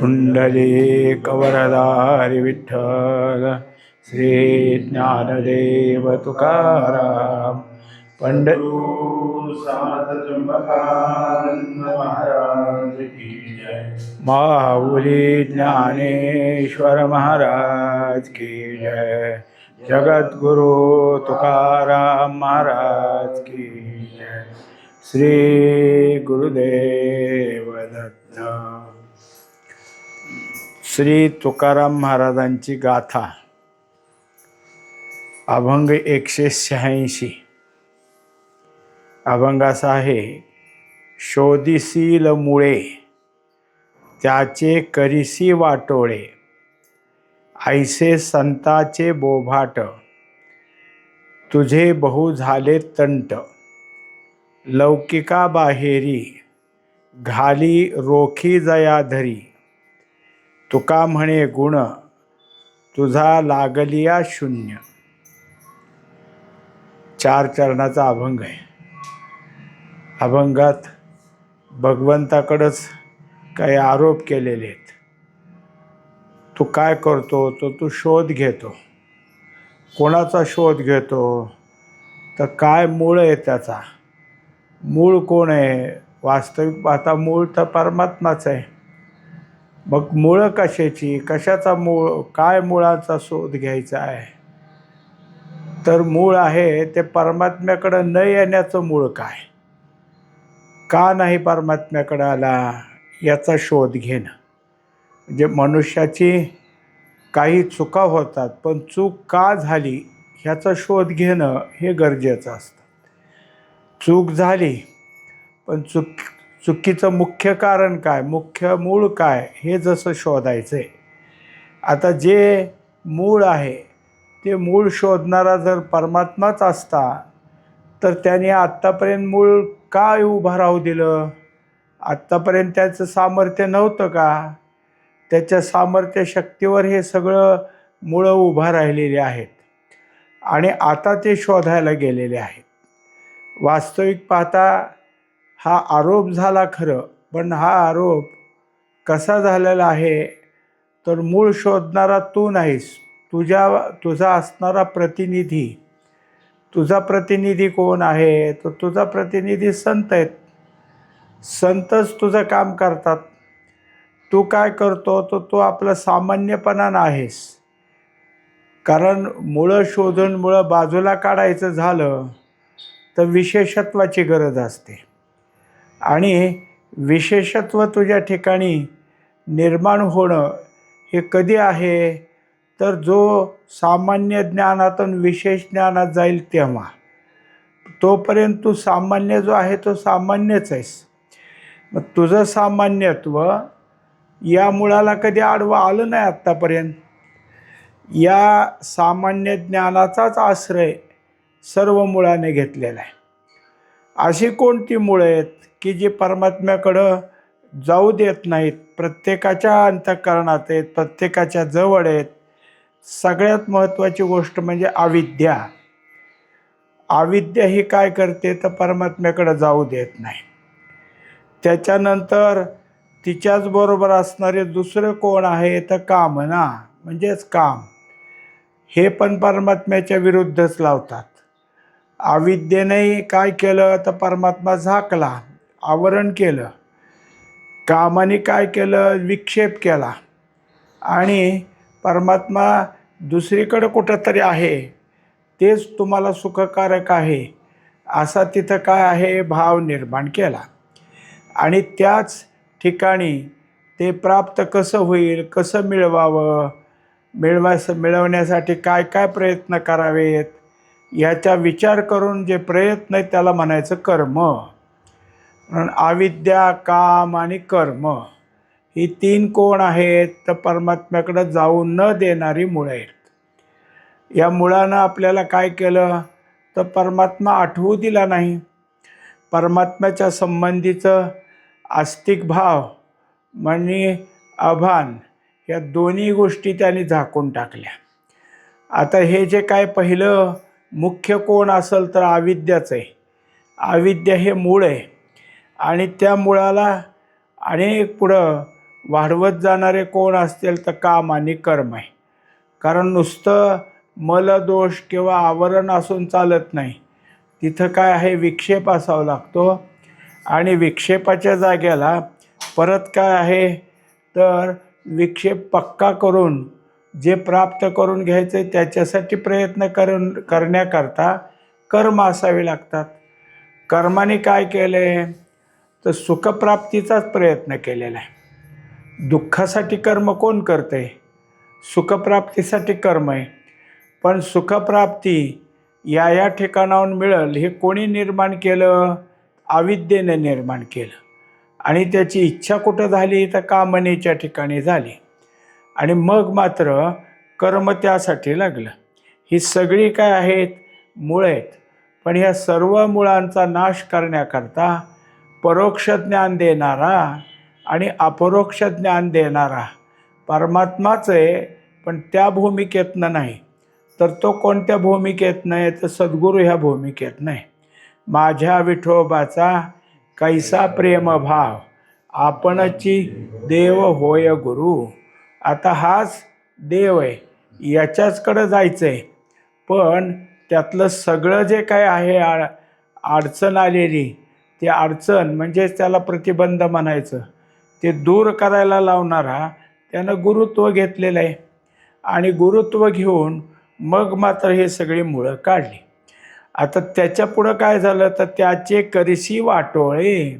पुंडलीकवरदारि विठ्ठल श्री ज्ञानदेव तुकाराम महाराज की जय। माऊली ज्ञानेश्वर महाराज की जय। जगद्गुरु तुकाराम महाराज की जय। श्री गुरुदेव दत्त। श्री तुकाराम महाराजांची गाथा अभंग 186। अभंग असा आहे, शोधिसील मुळे त्याचे करिसी वाटोळे, ऐसे संताचे बोभाट तुझे बहु झाले तंट, लौकिका बाहेरी घाली रोखी जयाधरी, तुका म्हणे गुण तुझा लागलिया शून्य। 4 चरणाचा अभंग आहे। अभंगात भगवंताकडंच काही आरोप केलेले आहेत। तू काय करतो तो तू शोध घेतो। कोणाचा शोध घेतो तर काय मूळ आहे त्याचा? मूळ कोण आहे? वास्तविक पाहता मूळ तर परमात्माच आहे। मग मुळं कशाची, कशाचा मूळ, काय मुळाचा शोध घ्यायचा आहे? तर मूळ आहे ते परमात्म्याकडं न येण्याचं मूळ काय? का नाही परमात्म्याकडं आला याचा शोध घेणं। म्हणजे मनुष्याची काही चुका होतात, पण चूक का झाली ह्याचा शोध घेणं हे गरजेचं असतं। चूक झाली, पण चुकीचं मुख्य कारण काय, मुख्य मूळ काय हे जसं शोधायचं आहे। आता जे मूळ आहे ते मूळ शोधणारा जर परमात्माच असता तर त्याने आत्तापर्यंत मूळ का उभं राहू दिलं? आत्तापर्यंत त्याचं सामर्थ्य नव्हतं का? त्याच्या सामर्थ्य शक्तीवर हे सगळं मुळं उभा राहिलेली आहेत आणि आता ते शोधायला गेलेले आहेत। वास्तविक पाहता हा आरोप झाला खरं, पण हा आरोप कसा झालेला आहे तर मूळ शोधणारा तू नाहीस, तुझा असणारा प्रतिनिधी। तुझा प्रतिनिधी कोण आहे? तर तुझा प्रतिनिधी संत आहेत। संतच तुझं काम करतात। तू काय करतो तर तू आपलं सामान्यपणानं आहेस। कारण मुळं शोधून मुळं बाजूला काढायचं झालं तर विशेषत्वाची गरज असते आणि विशेषत्व तुझ्या ठिकाणी निर्माण होणं हे कधी आहे तर जो सामान्य ज्ञानातून विशेष ज्ञानात जाईल तेव्हा। तोपर्यंत तू सामान्य जो आहे तो सामान्यच आहेस। मग तुझं सामान्यत्व या मुळाला कधी आडवं आलं नाही आत्तापर्यंत। या सामान्य ज्ञानाचाच आश्रय सर्व मुळाने घेतलेला आहे। अशी कोणती मुळं आहेत की जी परमात्म्याकडं जाऊ देत नाहीत? प्रत्येकाच्या अंतःकरणात आहेत, प्रत्येकाच्या जवळ आहेत। सगळ्यात महत्त्वाची गोष्ट म्हणजे अविद्या। अविद्या ही काय करते तर परमात्म्याकडे जाऊ देत नाही। त्याच्यानंतर तिच्याच बरोबर असणारे दुसरं कोण आहे तर कामना, म्हणजेच काम, हे पण परमात्म्याच्या विरुद्धच लावतात। अविद्येने काय केलं तर परमात्मा झाकला, आवरण केलं। कामाने काय केलं, विक्षेप केला आणि परमात्मा दुसरीकडं कुठंतरी आहे, तेच तुम्हाला सुखकारक आहे असा तिथं काय आहे भाव निर्माण केला आणि त्याच ठिकाणी ते प्राप्त कसं होईल, कसं मिळवावं, मिळवण्यासाठी काय काय प्रयत्न करावेत याचा विचार करून जे प्रयत्न आहेत त्याला म्हणायचं कर्म। म्हणून अविद्या, काम आणि कर्म ही 3 कोण आहेत तर परमात्म्याकडे जाऊ न देणारी मुळं आहेत। या मुळानं आपल्याला काय केलं तर परमात्मा आठवू दिला नाही। परमात्म्याच्या संबंधीचं आस्तिक भाव म्हणजे अभान या दोन्ही गोष्टी त्यांनी झाकून टाकल्या। आता हे जे काय पहिलं मुख्य कोण असेल तर अविद्याच आहे। अविद्या हे मूळ आहे आणि त्या मुळाला अनेक पुढं वाढवत जाणारे कोण असतील तर काम आणि कर्म आहे. कारण नुसतं मलदोष किंवा आवरण असून चालत नाही. तिथं काय आहे, विक्षेप असावा लागतो. आणि विक्षेपाच्या जागेला परत काय आहे तर विक्षेप पक्का करून जे प्राप्त करून घ्यायचे त्याच्यासाठी प्रयत्न करण्याकरता कर्म असावे लागतात. कर्माने काय केलं आहे तर सुखप्राप्तीचाच प्रयत्न केलेला आहे. दुःखासाठी कर्म कोण करते? सुखप्राप्तीसाठी कर्म आहे. पण सुखप्राप्ती या ठिकाणाहून मिळेल हे कोणी निर्माण केलं? अविद्येने निर्माण केलं. आणि त्याची इच्छा कुठं झाली तर कामनेच्या ठिकाणी झाली. आणि मग मात्र कर्म त्यासाठी लागलं. ही सगळी काय आहेत? मुळं आहेत. पण ह्या सर्व मुळांचा नाश करण्याकरता परोक्ष ज्ञान देणारा आणि अपरोक्ष ज्ञान देणारा परमात्माच आहे. पण त्या भूमिकेतनं नाही. तर तो कोणत्या भूमिकेत नाही तर सद्गुरू ह्या भूमिकेत नाही. माझ्या विठोबाचा कैसा प्रेम भाव, आपणची देव होय गुरु. आता हाच देव आहे, याच्याचकडं जायचं आहे. पण त्यातलं सगळं जे काय आहे अडचण आलेली, ती अडचण म्हणजे त्याला प्रतिबंध म्हणायचं, ते दूर करायला लावणारा त्यानं गुरुत्व घेतलेलं आहे. आणि गुरुत्व घेऊन मग मात्र हे सगळी मुळं काढली. आता त्याच्या पुढं काय झालं तर त्याचे करसी वाटोळे.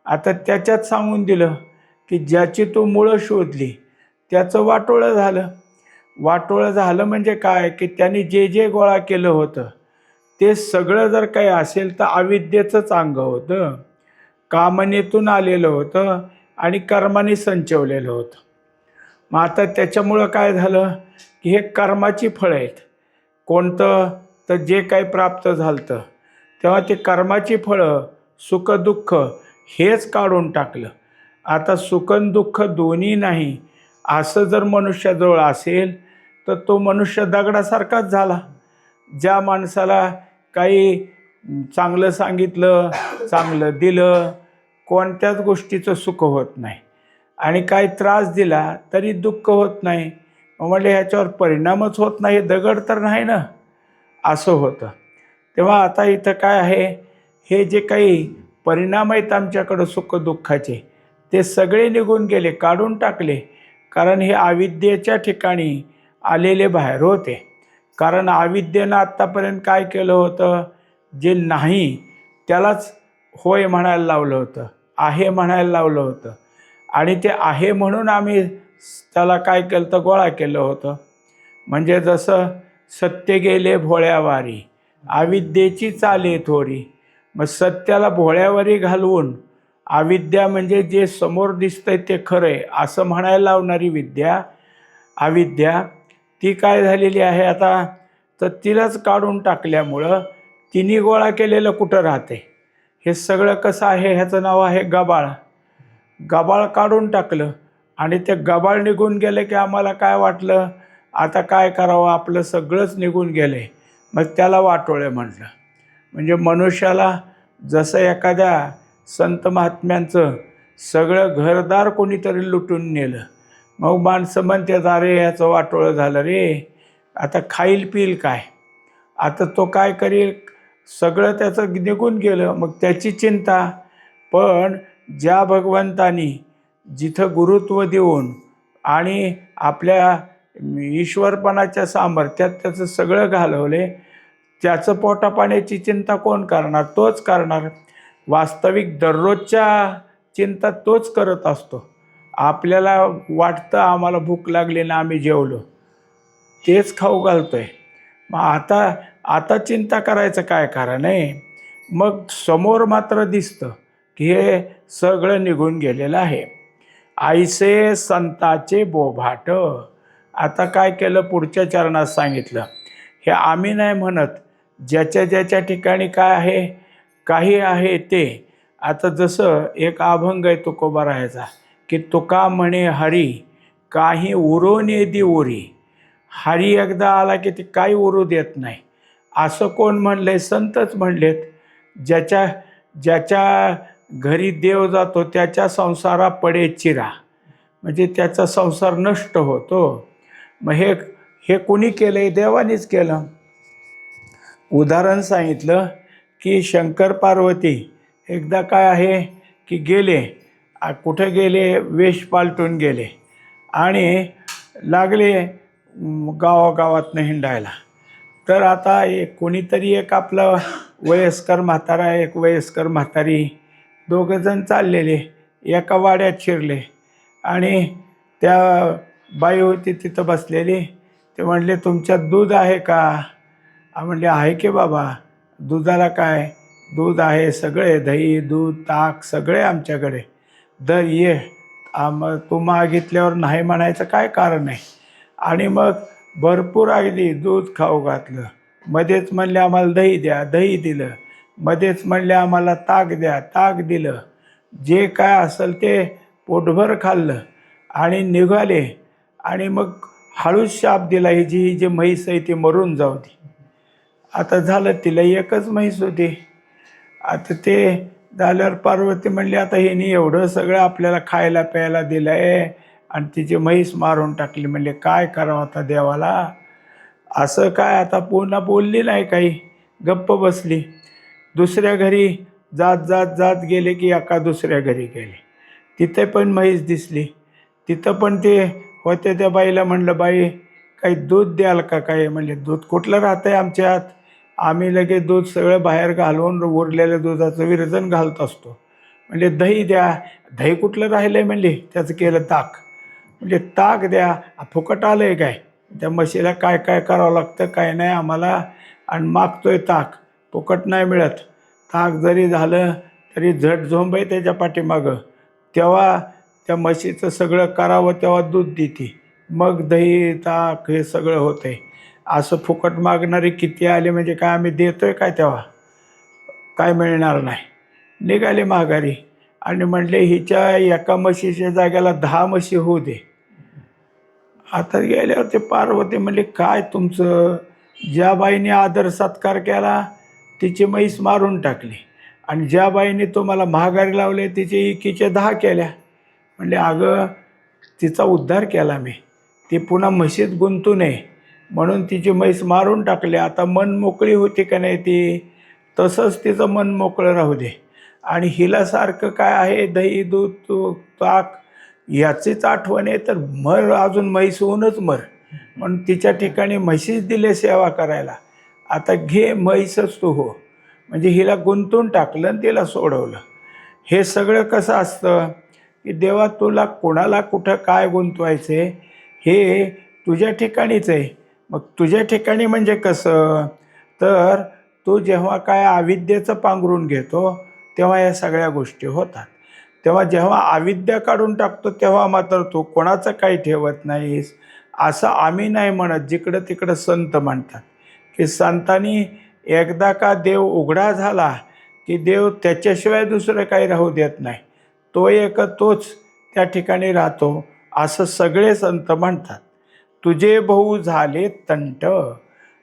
आता त्याच्यात सांगून दिलं की ज्याची तू मुळं शोधली त्याचं वाटोळं झालं. वाटोळं झालं म्हणजे काय की त्यांनी जे जे गोळा केलं होतं ते सगळं जर काही असेल तर अविद्येचंच अंग होतं, कामनेतून आलेलं होतं आणि कर्माने संचवलेलं होतं. मग आता त्याच्यामुळं काय झालं की हे कर्माची फळं आहेत. कोणतं तर जे काही प्राप्त झालं तेव्हा ते कर्माची फळं सुखदुःख हेच काढून टाकलं. आता सुख दुःख दोन्ही नाही असं जर मनुष्याजवळ असेल तर तो मनुष्य दगडासारखाच झाला. ज्या माणसाला काही चांगलं सांगितलं, चांगलं दिलं, कोणत्याच गोष्टीचं सुख होत नाही. आणि काही त्रास दिला तरी दुःख होत नाही. म्हटलं ह्याच्यावर परिणामच होत नाही, दगड तर नाही ना, असं होतं. तेव्हा आता इथं काय आहे, हे जे काही परिणाम आहेत आमच्याकडं सुखदुःखाचे ते सगळे निघून गेले, काढून टाकले. कारण हे अविद्येच्या ठिकाणी आलेले बाहेर होते. कारण अविद्येनं आत्तापर्यंत काय केलं होतं, जे नाही त्यालाच होय म्हणायला लावलं होतं, आहे म्हणायला लावलं होतं. आणि ते आहे म्हणून आम्ही त्याला काय केलं तर गोळा केलं होतं. म्हणजे जसं सत्य गेले भोळ्यावारी, अविद्येची चाले थोरी. मग सत्याला भोळ्यावारी घालवून अविद्या म्हणजे जे समोर दिसतंय ते खरं आहे असं म्हणायला लावणारी विद्या अविद्या, ती काय झालेली आहे आता तर तिलाच काढून टाकल्यामुळं तिने गोळा केलेलं कुठं राहते. हे सगळं कसं आहे, ह्याचं नाव आहे गबाळ. गबाळ काढून टाकलं आणि ते गबाळ निघून गेले की आम्हाला काय वाटलं, आता काय करावं, आपलं सगळंच निघून गेले. मग त्याला वाटोळे म्हटलं. म्हणजे मनुष्याला जसं एखाद्या संत महात्म्यांचं सगळं घरदार कोणीतरी लुटून नेलं, मग माणसं म्हणतात अरे ह्याचं वाटोळं झालं रे, आता खाईल पिईल काय, आता तो काय करील, सगळं त्याचं निघून गेलं, मग त्याची चिंता. पण ज्या भगवंतानी जिथं गुरुत्व देऊन आणि आपल्या ईश्वरपणाच्या सामर्थ्यात त्याचं सगळं घालवले, त्याचं पोटापाण्याची चिंता कोण करणार? तोच करणार. वास्तविक दररोजच्या चिंता तोच करत असतो. आपल्याला वाटतं आम्हाला भूक लागली ना आम्ही जेवलो, तेच खाऊ घालतोय. मग आता चिंता करायचं काय कारण आहे? मग समोर मात्र दिसतं की हे सगळं निघून गेलेलं आहे. ऐसे संताचे बोभाट. आता काय केलं, पुढच्या चरणात सांगितलं. हे आम्ही नाही म्हणत, ज्याच्या ज्याच्या ठिकाणी काय आहे काही आहे ते. आता जसं एक अभंग आहे तुकोबारायाचा की तुका म्हणे हरी काही उरो नेदी उरी. हरी एकदा आला की ते काही उरू देत नाही, असं कोण म्हणलंय? संतच म्हणलेत. ज्याच्या ज्याच्या घरी देव जातो त्याच्या संसारा पडे चिरा. म्हणजे त्याचा संसार नष्ट होतो. मग हे हे कोणी केलं? आहे देवानेच केलं. उदाहरण सांगितलं की शंकर पार्वती एकदा काय आहे की गेले, कुठे गेले, वेश पालटून गेले आणि लागले गावागावातनं हिंडायला. तर आता एक कोणीतरी एक आपलं वयस्कर म्हातारा, एक वयस्कर म्हातारी, दोघंजण चाललेले एका वाड्यात शिरले आणि त्या बाई होती तिथं बसलेली. ते म्हणले, तुमच्यात दूध आहे का? म्हणले, आहे की बाबा, दुधाला काय, दूध आहे, सगळे दही दूध ताक सगळे आमच्याकडे, दर ये, तू मागितल्यावर नाही म्हणायचं काय कारण आहे? आणि मग भरपूर अगदी दूध खाऊ घातलं. मध्येच म्हणले आम्हाला दही द्या, दही दिलं. मध्येच म्हणले आम्हाला ताक द्या, ताक दिलं. जे काय असेल ते पोटभर खाल्लं आणि निघाले. आणि मग हळूच शाप दिला, ही जी म्हैस आहे ती मरून जाऊ दे. आता झालं, तिला एकच म्हैस होती. आता ते झाल्यावर पार्वती म्हणली, आता हिने एवढं सगळं आपल्याला खायला प्यायला दिलं आहे आणि तिची म्हैस मारून टाकली. म्हणले काय करावं आता देवाला? असं काय? आता पुन्हा बोलली नाही काही, गप्प बसली. दुसऱ्या घरी जात जात जात गेले की एका दुसऱ्या घरी गेले. तिथे पण म्हैस दिसली. तिथं पण ते होते. त्या बाईला म्हणलं, बाई काही दूध द्याल का? काय? म्हणले, दूध कुठलं राहतं आहे आमच्यात, आम्ही लगेच दूध सगळं बाहेर घालवून उरलेल्या दुधाचं विरजन घालत असतो. म्हणजे दही द्या. दही कुठलं राहिलं आहे? म्हणले, त्याचं केलं ताक. म्हणजे ताक द्या. फुकट आलं आहे काय? त्या म्हशीला काय काय करावं लागतं काय नाही आम्हाला, आणि मागतोय ताक, फुकट नाही मिळत. ताक जरी झालं तरी झट झोंब आहे त्याच्या पाठीमागं. तेव्हा त्या म्हशीचं सगळं करावं तेव्हा दूध देते, मग दही ताक हे सगळं होतं आहे. असं फुकट मागणारे किती आले म्हणजे काय आम्ही देतोय काय? तेव्हा काय मिळणार नाही. निघाले माघारी आणि म्हणले, हिच्या एका म्हशीच्या जाग्याला 10 म्हशी होऊ दे. आता गेल्यावर ते पार्वती म्हणले, काय तुमचं? ज्या बाईने आदर सत्कार केला तिची म्हैस मारून टाकली, आणि ज्या बाईने तुम्हाला महागारी लावले तिचे एकीच्या 10 केल्या. म्हणले, अगं तिचा उद्धार केला मी, ती पुन्हा म्हशीत गुंतू नये म्हणून तिची म्हैस मारून टाकली. आता मन मोकळी होती का नाही ती, तसंच तिचं मन मोकळं राहू दे. आणि हिला सारखं काय आहे, दही दूध तूप ताक याचीच आठवण आहे, तर मर, अजून म्हैस होऊनच मर. म्हणून तिच्या ठिकाणी म्हशीच दिले सेवा करायला. आता घे म्हैसच तू हो. म्हणजे हिला गुंतून टाकलं आणि तिला सोडवलं. हे सगळं कसं असतं की देवा तुला कोणाला कुठं काय गुंतवायचे हे तुझ्या ठिकाणीच आहे. मग तुझ्या ठिकाणी म्हणजे कसं, तर तू जेव्हा काय अविद्येचं पांघरून घेतो तेव्हा या सगळ्या गोष्टी होतात. तेव्हा जेव्हा अविद्या काढून टाकतो तेव्हा मात्र तू कोणाचं काही ठेवत नाहीस. असं आम्ही नाही म्हणत, जिकडं तिकडं संत म्हणतात की संतांनी एकदा का देव उघडा झाला की देव त्याच्याशिवाय दुसरं काही राहू देत नाही, तो एक तोच त्या ठिकाणी राहतो, असं सगळे संत म्हणतात. तुझे भाऊ झाले तंट.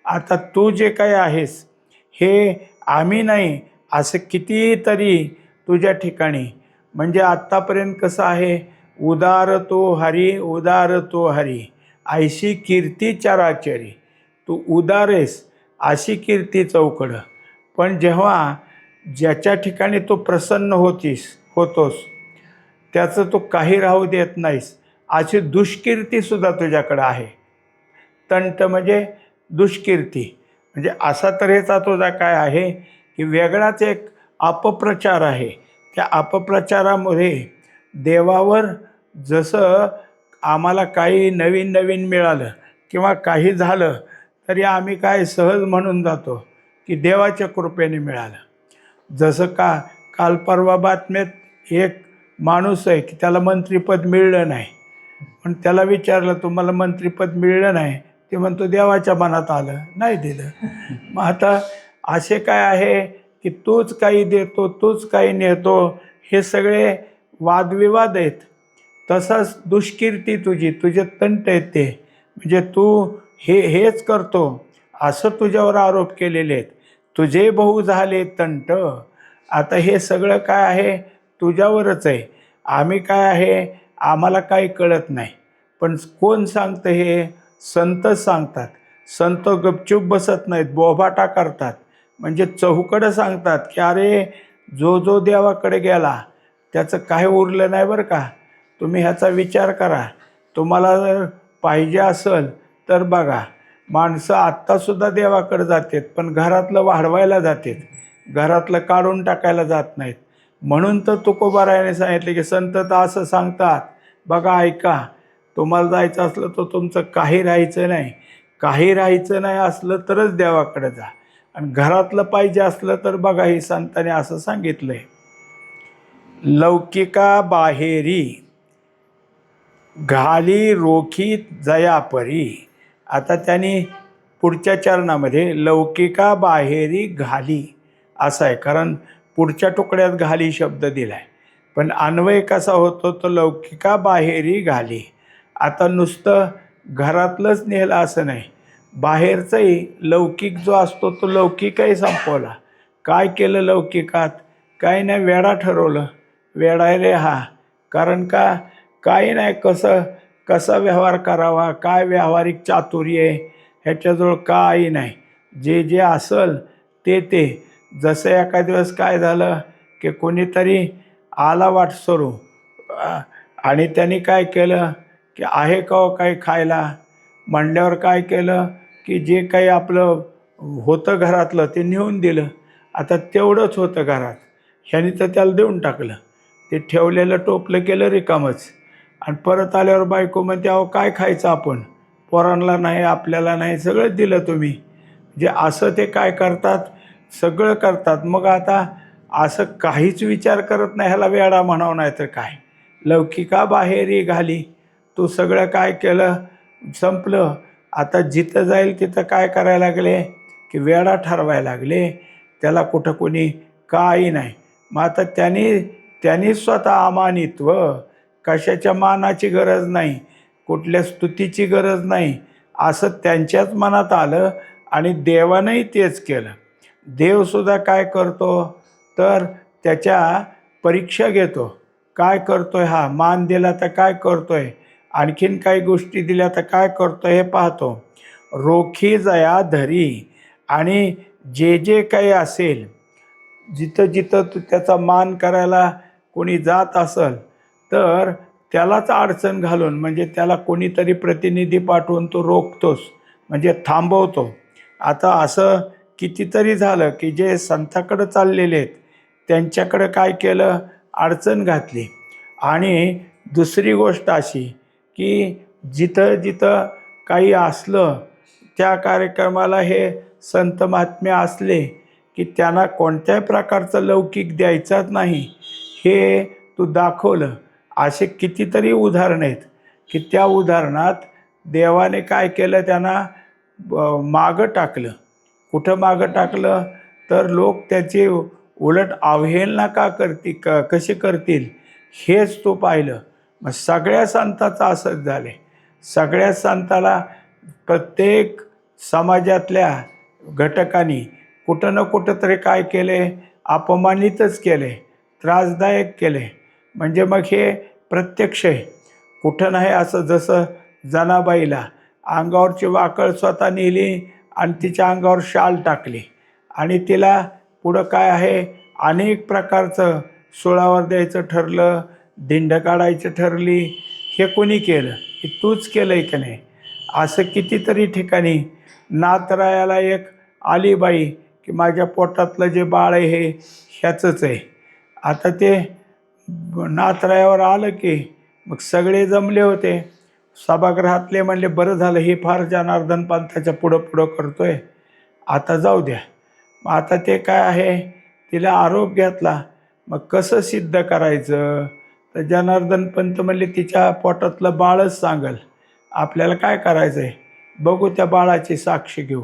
आता तू जे काही आहेस हे आम्ही नाही, असं कितीतरी तुझ्या ठिकाणी. म्हणजे आत्तापर्यंत कसं आहे, उदार तो हरी, उदार तो हरी, ऐशी कीर्ती चराचरी. तू उदार आहेस अशी कीर्ती चौकडं. पण जेव्हा ज्याच्या ठिकाणी तू प्रसन्न होतोस त्याचं तू काही राहू देत नाहीस, अशी दुष्कीर्तीसुद्धा तुझ्याकडं आहे. तंट म्हणजे दुष्कीर्ती. म्हणजे असा तऱ्हेचा तुझा काय आहे की वेगळाच एक अपप्रचार आहे. त्या अपप्रचारामध्ये देवावर जसं आम्हाला काही नवीन नवीन मिळालं किंवा काही झालं तरी आम्ही काय सहज म्हणून जातो की देवाच्या कृपेने मिळालं. जसं काल परवा बातम्यात एक माणूस आहे की त्याला मंत्रिपद मिळलं नाही. पण त्याला विचारलं, तुम्हाला मंत्रिपद मिळलं नाही? ते म्हणतो, देवाच्या मनात आलं, नाही दिलं. मग आता असे काय आहे की तूच काही देतो, तूच काही नेतो, हे सगळे वादविवाद आहेत. तसंच दुष्कीर्ती तुझे तंट आहेत ते, म्हणजे तू हेच करतो असं तुझ्यावर आरोप केलेले आहेत. तुझे भाऊ झाले तंट. आता हे सगळं काय आहे तुझ्यावरच आहे. आम्ही काय आहे, आम्हाला काही कळत नाही. पण कोण सांगतं हे? संतच सांगतात. संत गपचूप बसत नाहीत, बोभाटा करतात. म्हणजे चहूकडं सांगतात की अरे जो जो देवाकडे गेला त्याचं काही उरलं नाही बरं का. तुम्ही ह्याचा विचार करा. तुम्हाला जर पाहिजे असेल तर बघा, माणसं आत्तासुद्धा देवाकडे जातात, पण घरातलं वाढवायला जातात, घरातलं काढून टाकायला जात नाहीत. म्हणून तर तुकोबारायाने सांगितले की संत तर असं सांगतात, बघा ऐका, तुम्हाला जायचं असलं तर तुमचं काही राहायचं नाही, काही राहायचं नाही असलं तरच देवाकडे जा. आणि घरातलं पाहिजे असलं तर बघा, ही संतांनी असं सांगितलं आहे, लौकिका बाहेरी घाली रोखी जयापरी. आता त्यांनी पुढच्या चरणामध्ये लौकिका बाहेरी घाली असं आहे, कारण पुढच्या तुकड्यात घाली शब्द दिला आहे. पण अन्वय कसा होतो तो लौकिका बाहेरी घाली. आता नुसतं घरातलंच नेलं असं नाही, बाहेरचंही लौकिक जो असतो तो लौकिकही संपवला. काय केलं लौकिकात? काही नाही, वेडा ठरवलं. वेडा रे हा. कारण का? काही नाही, कसा व्यवहार करावा, काय व्यावहारिक चातुर्य आहे ह्याच्याजवळ काही नाही. जे जे असल ते जसं एका दिवस काय झालं की कोणीतरी आला वाटसरू आणि त्यांनी काय केलं की आहे का हो काही खायला म्हणल्यावर काय केलं की जे काही आपलं होतं घरातलं ते नेऊन दिलं. आता तेवढंच होतं घरात, ह्यानी तर त्याला देऊन टाकलं. ते ठेवलेलं टोपलं केलं रिकामच. आणि परत आल्यावर बायको म्हणते, अहो काय खायचं आपण, पोरांना नाही आपल्याला नाही, सगळं दिलं तुम्ही. जे असं ते काय करतात, सगळं करतात. मग आता असं काहीच विचार करत नाही, ह्याला वेडा म्हणावं नाही तर काय. लौकिका बाहेरी घाली, तू सगळं काय केलं, संपलं. आता जिथं जाईल तिथं काय करायला लागले की वेडा ठरवायला लागले. त्याला कुठं कोणी काही नाही. मग आता त्यांनी स्वतः अमानित्व, कशाच्या मानाची गरज नाही, कुठल्या स्तुतीची गरज नाही, असं त्यांच्याच मनात आलं आणि देवानंही तेच केलं. देवसुद्धा काय करतो तर त्याच्या परीक्षा घेतो. काय करतोय हा, मान दिला तर काय करतोय, आणखीन काही गोष्टी दिल्या तर काय करतोय हे पाहतो. रोखी जया धरी, आणि जे जे काही असेल, जिथं जिथं तू त्याचा मान करायला कोणी जात असेल तर त्यालाच अडचण घालून, म्हणजे त्याला कोणीतरी प्रतिनिधी पाठवून तो रोखतोस, म्हणजे थांबवतो. आता असं कितीतरी झालं की जे संताकडं चाललेले आहेत त्यांच्याकडं काय केलं, अडचण घातली. आणि दुसरी गोष्ट अशी की जिथं जिथं काही असलं त्या कार्यक्रमाला हे संत महात्मे असले की त्यांना कोणत्याही प्रकारचं लौकिक द्यायचाच नाही, हे तू दाखवलं. असे कितीतरी उदाहरण आहेत की त्या उदाहरणात देवाने काय केलं, त्यांना मागं टाकलं. कुठं मागं टाकलं तर लोक त्याची उलट अवहेलना कशी करतील हेच तो पाहिलं. मग सगळ्या संतांचं असंच झालं. सगळ्या संताला प्रत्येक समाजातल्या घटकांनी कुठं ना कुठं तरी काय केले, अपमानितच केले, त्रासदायक केले. म्हणजे मग हे प्रत्यक्ष आहे. कुठं नाही असं, जसं जनाबाईला अंगावरची वाकळ स्वतः नेली आणि तिच्या अंगावर शाल टाकली आणि तिला पुढं काय आहे, अनेक प्रकारचं सोळावर द्यायचं ठरलं, दिंड काढायचं ठरली. हे कोणी केलं? हे तूच केलं आहे का नाही? असं कितीतरी ठिकाणी. नाथरायाला एक आली बाई की माझ्या पोटातलं जे बाळ आहे हे ह्याचंच आहे. आता ते नाथरायावर आलं की मग सगळे जमले होते सभागृहातले, म्हणले बरं झालं, हे फार जनार्दन पंथाच्या पुढं पुढं करतोय, आता जाऊ द्या. मग आता ते काय आहे, तिला आरोप घेतला. मग कसं सिद्ध करायचं तर जनार्दन पंत म्हणले तिच्या पोटातलं बाळच सांगल, आपल्याला काय करायचं आहे बघू, त्या बाळाची साक्ष घेऊ.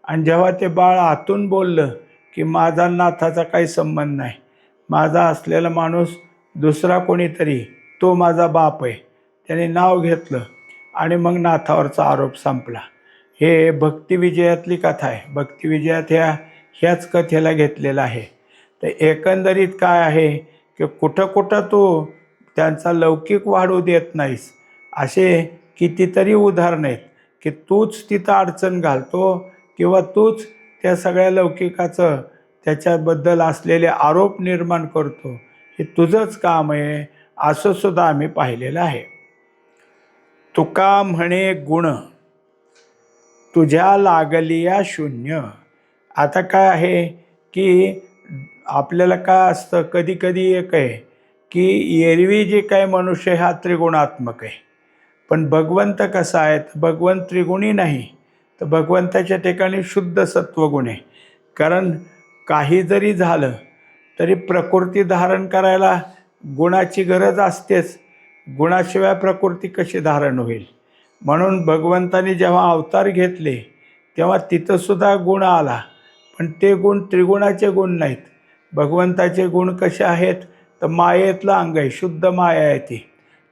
आणि जेव्हा ते बाळ आतून बोललं की माझा नाथाचा काही संबंध नाही, माझा असलेला माणूस दुसरा कोणीतरी, तो माझा बाप आहे, त्याने नाव घेतलं आणि मग नाथावरचा आरोप संपला. हे भक्तिविजयातली कथा आहे. भक्तिविजयात ह्याच कथेला घेतलेलं आहे. तर एकंदरीत काय आहे की कुठं कुठं तो त्यांचा लौकिक वाढू देत नाहीस. असे कितीतरी उदाहरणं आहेत की तूच तिथं अडचण घालतो किंवा तूच त्या सगळ्या लौकिकाचं त्याच्याबद्दल असलेले आरोप निर्माण करतो. हे तुझंच काम आहे असं सुद्धा आम्ही पाहिलेलं आहे. तुका म्हणे गुण तुझ्या लागलिया शून्य. आता काय आहे की आपल्याला काय असतं कधी कधी एक आहे की एरवी जे काय मनुष्य हा त्रिगुणात्मक आहे, पण भगवंत कसा आहे तर भगवंत त्रिगुणी नाही, तर भगवंताच्या ठिकाणी शुद्ध सत्वगुण आहे. कारण काही जरी झालं तरी प्रकृती धारण करायला गुणाची गरज असतेच. गुणाशिवाय प्रकृती कशी धारण होईल. म्हणून भगवंताने जेव्हा अवतार घेतले तेव्हा तिथंसुद्धा गुण आला, पण ते गुण त्रिगुणाचे गुण नाहीत. भगवंताचे गुण कसे आहेत तर मायेतलं अंग आहे, शुद्ध माया आहे ती.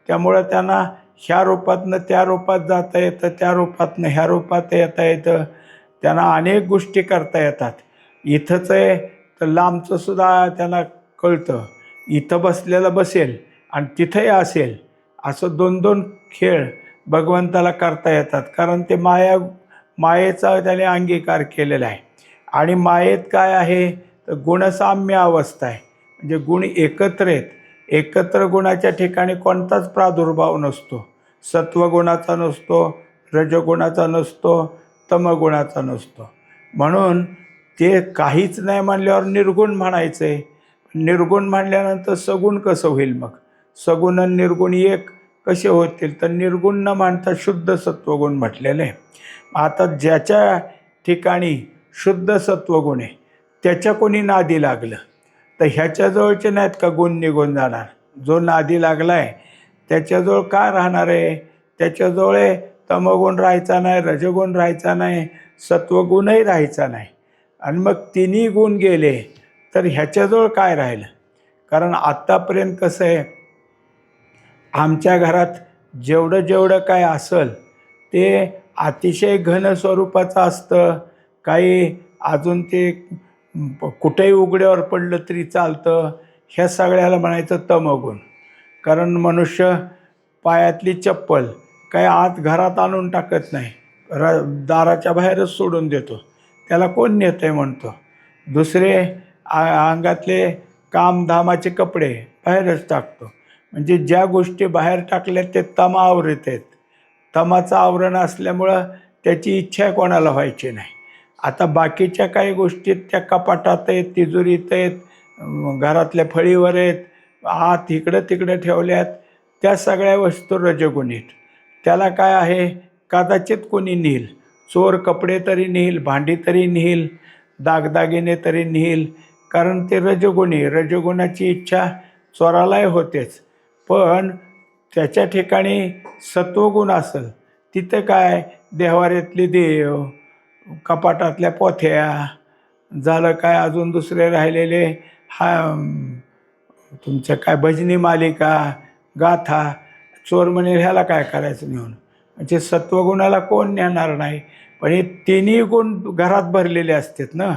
त्यामुळं त्यांना ह्या रूपातनं त्या रूपात जाता येतं, त्या रूपातनं ह्या रूपात येता येतं. त्यांना अनेक गोष्टी करता येतात. इथंच आहे तर लांबचं सुद्धा त्यांना कळतं. इथं बसलेलं बसेल आणि तिथंही असेल असं दोन दोन खेळ भगवंताला करता येतात. कारण ते मायेचा त्याने अंगीकार केलेला आहे. आणि मायेत काय आहे तर गुणसाम्य अवस्था आहे, म्हणजे गुण एकत्र आहेत. एकत्र गुणाच्या ठिकाणी कोणताच प्रादुर्भाव नसतो. सत्वगुणाचा नसतो, रजगुणाचा नसतो, तमगुणाचा नसतो. म्हणून ते काहीच नाही म्हणल्यावर निर्गुण म्हणायचं आहे. निर्गुण म्हणल्यानंतर सगुण कसं होईल मग? सगुण आणि निर्गुण एक कसे होतील? तर निर्गुण न मानता शुद्ध सत्वगुण म्हटलेलं आहे. आता ज्याच्या ठिकाणी शुद्ध सत्वगुण आहे त्याच्या कोणी नादी लागलं तर ह्याच्याजवळचे नाहीत का गुण निघून जाणार? जो नादी लागला आहे त्याच्याजवळ काय राहणार आहे? त्याच्याजवळ तमगुण राहायचा नाही, रजगुण राहायचा नाही, सत्वगुणही राहायचा नाही. आणि मग तिन्ही गुण गेले तर ह्याच्याजवळ काय राहिलं? कारण आत्तापर्यंत कसं आहे, आमच्या घरात जेवढं जेवढं काय असेल ते अतिशय घन स्वरूपाचं असतं. काही अजून ते कुठेही उघड्यावर पडलं तरी चालतं. ह्या सगळ्याला म्हणायचं तमगुण. कारण मनुष्य पायातली चप्पल काय आत घरात आणून टाकत नाही, दाराच्या बाहेरच सोडून देतो. त्याला कोण नेतं आहे म्हणतो. दुसरे अंगातले कामधामाचे कपडे बाहेरच टाकतो. म्हणजे ज्या गोष्टी बाहेर टाकल्या ते तमा आवरित आहेत. तमाचं आवरण असल्यामुळं त्याची इच्छा कोणाला व्हायची नाही. आता बाकीच्या काही गोष्टी त्या कपाटात आहेत, तिजोरीत आहेत, घरातल्या फळीवर आहेत, आत इकडं तिकडं ठेवल्यात, त्या सगळ्या वस्तू रजगुणीत. त्याला काय आहे, कदाचित कोणी नेईल, चोर कपडे तरी नेईल, भांडी तरी नेईल, दागदागिने तरी नेईल. कारण ते रजगुणाची इच्छा चोरालाही होतेच. पण त्याच्या ठिकाणी सत्वगुण असेल तिथं काय, देवाऱ्यातले देव, कपाटातल्या पोथ्या, झालं काय अजून दुसरे राहिलेले तुमच्या काय भजनी मालिका, गाथा, चोर म्हणेल ह्याला काय करायचं नेऊन. म्हणजे सत्वगुणाला कोण नेणार नाही. पण हे तिन्ही गुण घरात भरलेले असतात ना.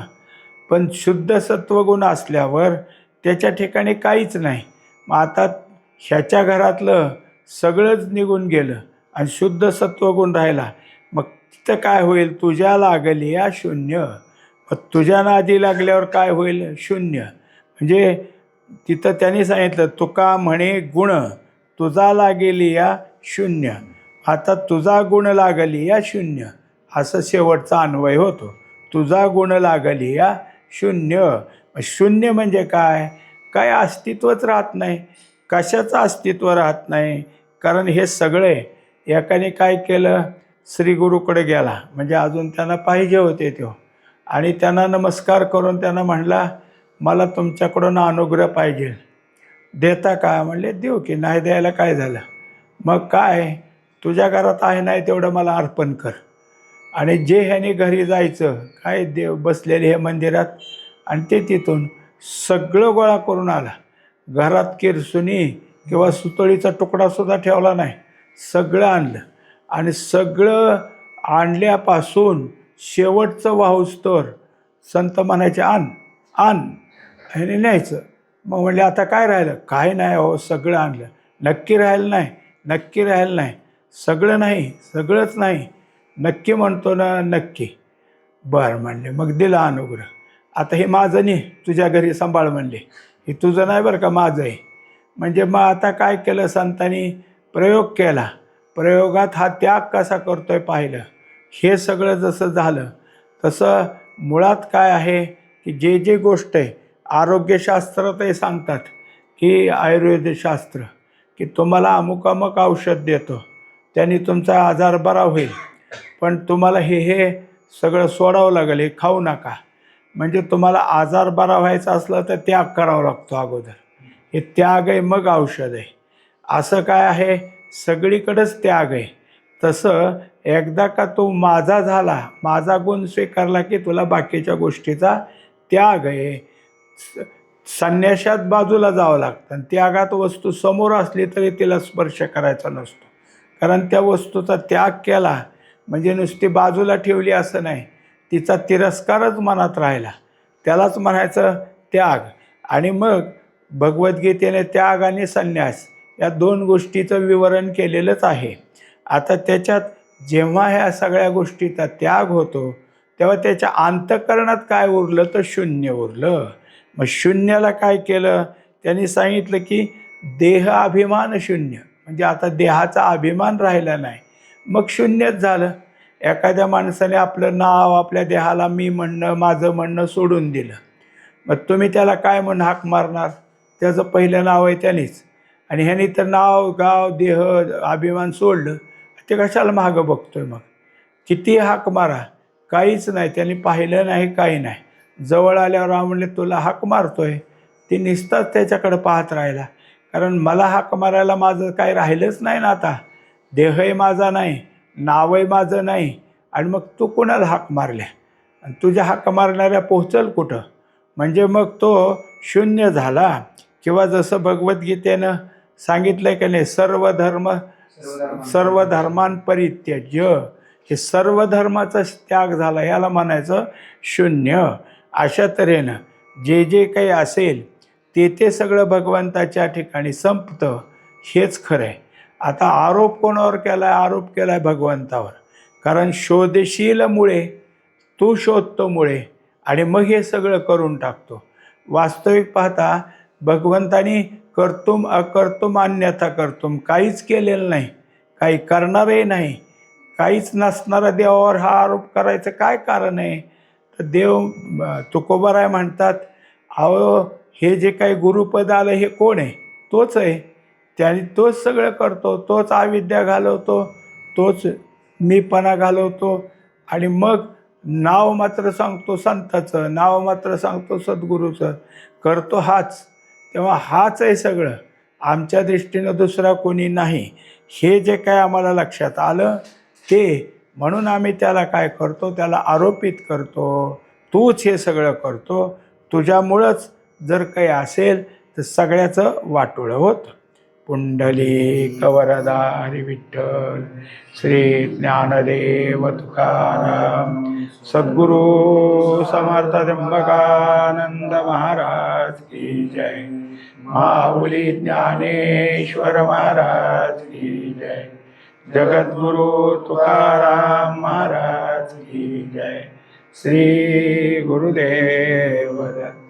पण शुद्ध सत्वगुण असल्यावर त्याच्या ठिकाणी काहीच नाही. मग आता ह्याच्या घरातलं सगळंच निघून गेलं आणि शुद्ध सत्वगुण राहिला. मग तिथं काय होईल? तुझ्या लागली या शून्य. मग तुझ्या नादी लागल्यावर काय होईल? शून्य. म्हणजे तिथं त्यांनी सांगितलं तुका म्हणे गुण तुझा लागेली या शून्य. आता तुझा गुण लागली या शून्य असं शेवटचा अन्वय होतो. तुझा गुण लागली या शून्य. शून्य म्हणजे काय? काय अस्तित्वच राहत नाही. कशाचं अस्तित्व राहत नाही? कारण हे सगळे एकाने काय केलं, श्रीगुरूकडे गेला, म्हणजे अजून त्यांना पाहिजे होते तो, आणि त्यांना नमस्कार करून त्यांना म्हणला मला तुमच्याकडून अनुग्रह पाहिजे, देता का? म्हणले देऊ की, नाही द्यायला काय झालं. मग काय, तुझ्या घरात आहे नाही तेवढं मला अर्पण कर. आणि जे ह्याने घरी जायचं काय देव बसलेले हे मंदिरात, आणि ते तिथून सगळं गोळा करून आला. घरात किरसुनी किंवा सुतळीचा तुकडासुद्धा ठेवला नाही, सगळं आणलं. आणि सगळं आणल्यापासून शेवटचं वाहुस्तोर संत म्हणायचे आण आण, ह्याने न्यायचं. मग म्हणले आता काय राहिलं? काय नाही हो, सगळं आणलं. नक्की राहिलं नाही, नक्की राहिलं नाही, सगळं नाही, सगळंच नाही, नक्की म्हणतो ना, नक्की. बरं म्हणले, मग दिला अनुग्रह. आता हे माझं नाही, तुझ्या घरी सांभाळ म्हणले, हे तुझं नाही बरं का, माझं आहे. म्हणजे मग आता काय केलं संतांनी, प्रयोग केला. प्रयोगात हा त्याग कसा करतोय पाहिलं. हे सगळं जसं झालं तसं मुळात काय आहे की जे जे गोष्ट आहे, आरोग्यशास्त्रातही सांगतात की आयुर्वेदशास्त्र की तुम्हाला अमुक अमुक औषध देतो, त्यांनी तुमचा आजार बरा होईल, पण तुम्हाला हे सगळं सोडावं लागेल, हे खाऊ नका. म्हणजे तुम्हाला आजार बरा व्हायचा असला तर त्याग करावा लागतो अगोदर. हे त्याग आहे, मग औषध आहे. असं काय आहे, सगळीकडेच त्याग आहे. तसं एकदा का तो माझा झाला, माझा गुण स्वीकारला की तुला बाकीच्या गोष्टीचा त्याग आहे. संन्याशात बाजूला जावं लागतं आणि त्यागात वस्तू समोर असली तरी तिला स्पर्श करायचा नसतो. कारण त्या वस्तूचा त्याग केला म्हणजे नुसती बाजूला ठेवली असं नाही, तिचा तिरस्कारच मनात राहिला, त्यालाच म्हणायचं त्याग. आणि मग भगवद्गीतेने त्याग आणि संन्यास या दोन गोष्टीचं विवरण केलेलंच आहे. आता त्याच्यात जेव्हा ह्या सगळ्या गोष्टीचा त्याग होतो तेव्हा त्याच्या अंतःकरणात काय उरलं, तर शून्य उरलं. मग शून्याला काय केलं, त्यांनी सांगितलं की देह अभिमान शून्य, म्हणजे आता देहाचा अभिमान राहिला नाही, मग शून्यच झालं. एखाद्या माणसाने आपलं नाव आपल्या देहाला मी म्हणणं, माझं म्हणणं सोडून दिलं, मग तुम्ही त्याला काय म्हणून हाक मारणार, त्याचं पहिलं नाव आहे त्यानेच. आणि ह्यानी तर नाव गाव देह अभिमान सोडलं, ते कशाला मागं बघतोय मग. किती हाक मारा, काहीच नाही, त्यांनी पाहिलं नाही, काही नाही. जवळ आल्यावर म्हणले तुला हाक मारतोय, ती निसताच त्याच्याकडे पाहत राहिला. कारण मला हाक मारायला माझं काही राहिलंच नाही ना आता, देहही माझा नाही, नावही माझं नाही, आणि मग तू कोणाला हाक मारल्या, आणि तुझ्या हाक मारणाऱ्या पोहोचल कुठं. म्हणजे मग तो शून्य झाला. किंवा जसं भगवद्गीतेनं सांगितलं की नाही, सर्व धर्मां परित्यज्य, हे सर्व धर्माचा त्याग झाला, याला म्हणायचं शून्य. अशा तऱ्हेनं जे जे काही असेल ते सगळं भगवंताच्या ठिकाणी संपतं, हेच खरं आहे. आता आरोप कोणावर केला आहे, आरोप केला आहे भगवंतावर. कारण शोधशीलमुळे तू शोधतो मुळे, आणि मग हे सगळं करून टाकतो. वास्तविक पाहता भगवंतानी कर्तुम अकर्तुम अन्यथा कर्तुम काहीच केलेलं नाही, काही करणारही नाही. काहीच नसणारा देवावर हा आरोप करायचं काय कारण आहे. तर देव तुकोबाराय म्हणतात, अहो हे जे काही गुरुपद आलं हे कोण आहे, तोच आहे. त्याने तोच सगळं करतो, तोच अविद्या घालवतो, तोच मीपणा घालवतो. आणि मग नाव मात्र सांगतो संताचं, नाव मात्र सांगतो सद्गुरूचं, करतो हाच. तेव्हा हाच आहे सगळं, आमच्या दृष्टीनं दुसरा कोणी नाही. हे जे काय आम्हाला लक्षात आलं ते, म्हणून आम्ही त्याला काय करतो, त्याला आरोपित करतो, तूच हे सगळं करतो, तुझ्यामुळंच जर काही असेल तर सगळ्याचं वाटोळं होतं. पुंडलिक वरदा हरी विठ्ठल, श्री ज्ञानदेव तुकाराम, सद्गुरू समर्थ त्र्यंबकानंद महाराज की जय, माऊली ज्ञानेश्वर महाराज की जय, जगद्गुरु तुकाराम महाराज की जय. श्री गुरुदेव दत्त.